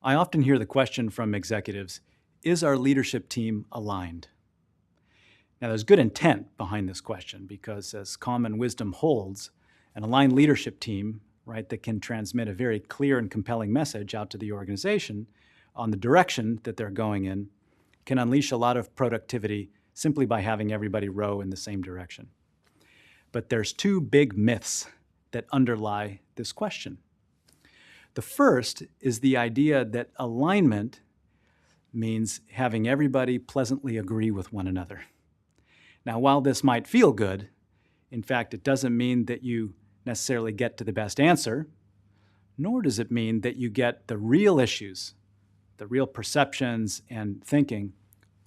I often hear the question from executives, is our leadership team aligned? Now, there's good intent behind this question because, as common wisdom holds, an aligned leadership team, right, that can transmit a very clear and compelling message out to the organization on the direction that they're going in can unleash a lot of productivity simply by having everybody row in the same direction. But there's two big myths that underlie this question. The first is the idea that alignment means having everybody pleasantly agree with one another. Now, while this might feel good, in fact, it doesn't mean that you necessarily get to the best answer, nor does it mean that you get the real issues, the real perceptions and thinking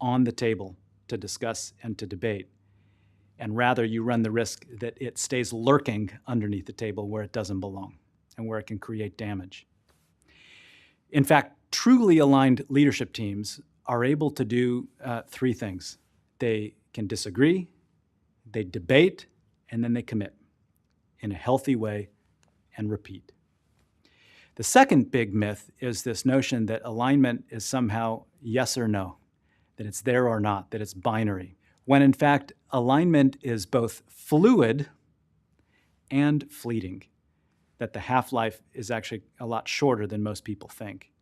on the table to discuss and to debate. And rather, you run the risk that it stays lurking underneath the table where it doesn't belong and where it can create damage. In fact, truly aligned leadership teams are able to do three things. They can disagree, they debate, and then they commit in a healthy way and repeat. The second big myth is this notion that alignment is somehow yes or no, that it's there or not, that it's binary, when in fact alignment is both fluid and fleeting, that the half-life is actually a lot shorter than most people think.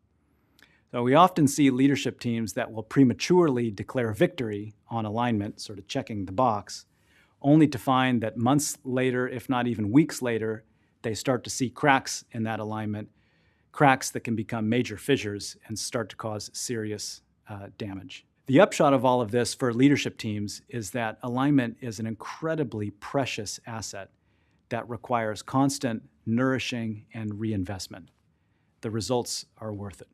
So we often see leadership teams that will prematurely declare victory on alignment, sort of checking the box, only to find that months later, if not even weeks later, they start to see cracks in that alignment, cracks that can become major fissures and start to cause serious damage. The upshot of all of this for leadership teams is that alignment is an incredibly precious asset that requires constant nourishing and reinvestment. The results are worth it.